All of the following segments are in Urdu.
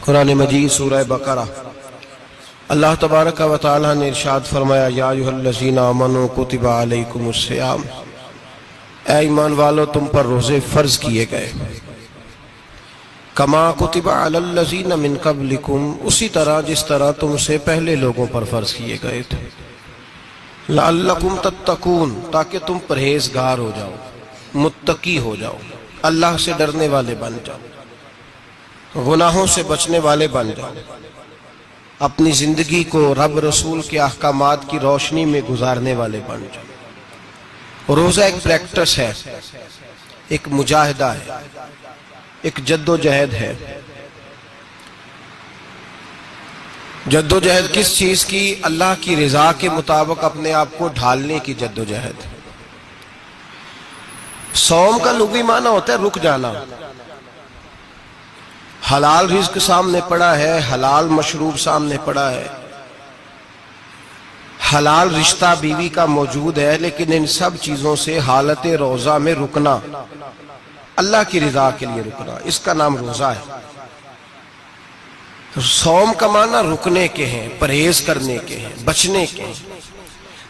قرآن مجید سورہ بقرہ اللہ تبارک و تعالی نے ارشاد فرمایا یا ایھا الذین آمنوا کتب علیکم الصیام، اے ایمان والو تم پر روزے فرض کیے گئے، کما کتب علی الذین من قبلکم، اسی طرح جس طرح تم سے پہلے لوگوں پر فرض کیے گئے تھے، لعلکم تتقون، تاکہ تم پرہیزگار ہو جاؤ، متقی ہو جاؤ، اللہ سے ڈرنے والے بن جاؤ، گناہوں سے بچنے والے بن جاؤ، اپنی زندگی کو رب رسول کے احکامات کی روشنی میں گزارنے والے بن جاؤ۔ روزہ ایک پریکٹس ہے، ایک مجاہدہ ہے، ایک جد و جہد ہے۔ جد و جہد کس چیز کی؟ اللہ کی رضا کے مطابق اپنے آپ کو ڈھالنے کی جد و جہد۔ صوم کا لغوی معنی ہوتا ہے رک جانا۔ حلال رزق سامنے پڑا ہے، حلال مشروب سامنے پڑا ہے، حلال رشتہ بیوی کا موجود ہے، لیکن ان سب چیزوں سے حالت روزہ میں رکنا، اللہ کی رضا کے لیے رکنا، اس کا نام روزہ ہے۔ صوم کا معنی رکنے کے ہیں، پرہیز کرنے کے ہیں، بچنے کے ہیں۔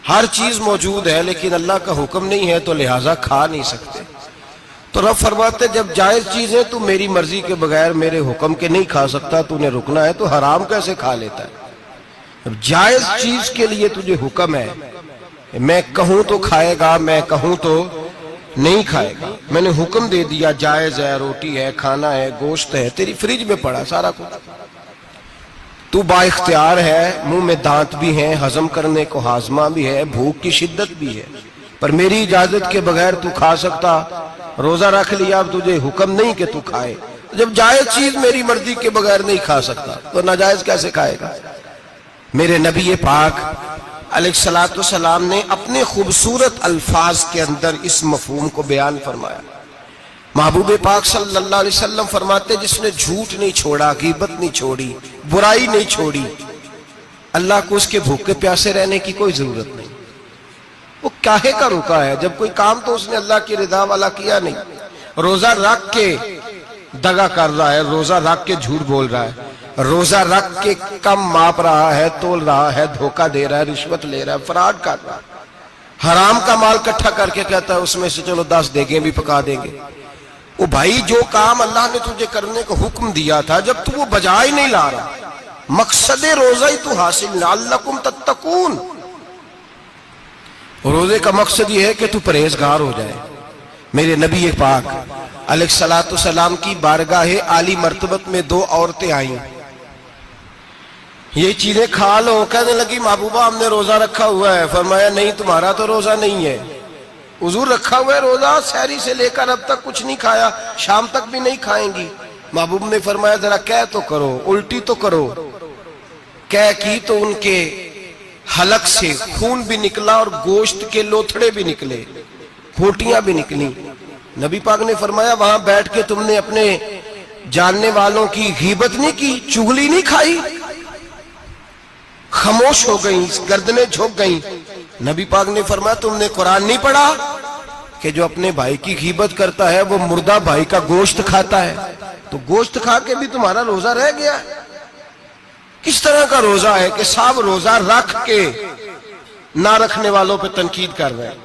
ہر چیز موجود ہے لیکن اللہ کا حکم نہیں ہے تو لہٰذا کھا نہیں سکتے۔ تو رب فرماتے جب جائز چیزیں تو میری مرضی کے بغیر میرے حکم کے نہیں کھا سکتا، تو انہیں رکنا ہے تو حرام کیسے کھا لیتا ہے؟ اب جائز چیز کے لیے تجھے حکم ہے، میں کہوں تو کھائے گا، میں کہوں تو نہیں کھائے گا۔ میں نے حکم دے دیا جائز ہے، روٹی ہے، کھانا ہے، گوشت ہے، تیری فریج میں پڑا سارا کچھ، تو با اختیار ہے، منہ میں دانت بھی ہیں، ہضم کرنے کو ہاضمہ بھی ہے، بھوک کی شدت بھی ہے، پر میری اجازت کے بغیر تو کھا سکتا۔ روزہ رکھ لیا، اب تجھے حکم نہیں کہ تو کھائے۔ جب جائز چیز میری مرضی کے بغیر نہیں کھا سکتا تو ناجائز کیسے کھائے گا؟ میرے نبی پاک علیہ السلام نے اپنے خوبصورت الفاظ کے اندر اس مفہوم کو بیان فرمایا۔ محبوب پاک صلی اللہ علیہ وسلم فرماتے جس نے جھوٹ نہیں چھوڑا، غیبت نہیں چھوڑی، برائی نہیں چھوڑی، اللہ کو اس کے بھوکے پیاسے رہنے کی کوئی ضرورت نہیں۔ وہ کاہے کا رکا ہے جب کوئی کام تو اس نے اللہ کی رضا والا کیا نہیں؟ روزہ رکھ کے دغا کر رہا ہے، روزہ رکھ کے جھوٹ بول رہا ہے، روزہ رکھ کے کم ماپ رہا ہے، تول رہا ہے، دھوکہ دے رہا ہے، رشوت لے رہا ہے، فراڈ کر رہا ہے، حرام کا مال اکٹھا کر کے کہتا ہے اس میں سے چلو 10 دیگیں بھی پکا دیں گے۔ وہ بھائی جو کام اللہ نے تجھے کرنے کو حکم دیا تھا جب تو وہ بجا ہی نہیں لا رہا، مقصد روزہ ہی تو حاصل، لعلکم تتقون۔ روزے کا مقصد یہ ہے کہ تو پرہیزگار ہو جائے۔ میرے نبی پاک علیہ السلام کی بارگاہ عالی مرتبت میں 2 عورتیں آئیں، یہ چیزیں کھا لو، کہنے لگی محبوبہ ہم نے روزہ رکھا ہوا ہے۔ فرمایا نہیں تمہارا تو روزہ نہیں ہے، حضور رکھا ہوا ہے روزہ، سحری سے لے کر اب تک کچھ نہیں کھایا، شام تک بھی نہیں کھائیں گی۔ محبوب نے فرمایا ذرا کہہ تو کرو، الٹی تو کرو۔ کہہ کی تو ان کے حلق سے خون بھی نکلا اور گوشت کے لوتھڑے بھی نکلے، پھوٹیاں بھی نکلی۔ نبی پاک نے فرمایا وہاں بیٹھ کے تم نے اپنے جاننے والوں کی غیبت نہیں کی، چغلی نہیں کھائی؟ خاموش ہو گئیں، گردنیں جھک گئیں۔ نبی پاک نے فرمایا تم نے قرآن نہیں پڑھا کہ جو اپنے بھائی کی غیبت کرتا ہے وہ مردہ بھائی کا گوشت کھاتا ہے؟ تو گوشت کھا کے بھی تمہارا روزہ رہ گیا۔ کس طرح کا روزہ ہے کہ صاحب روزہ رکھ کے نہ رکھنے والوں پہ تنقید کر رہے ہیں؟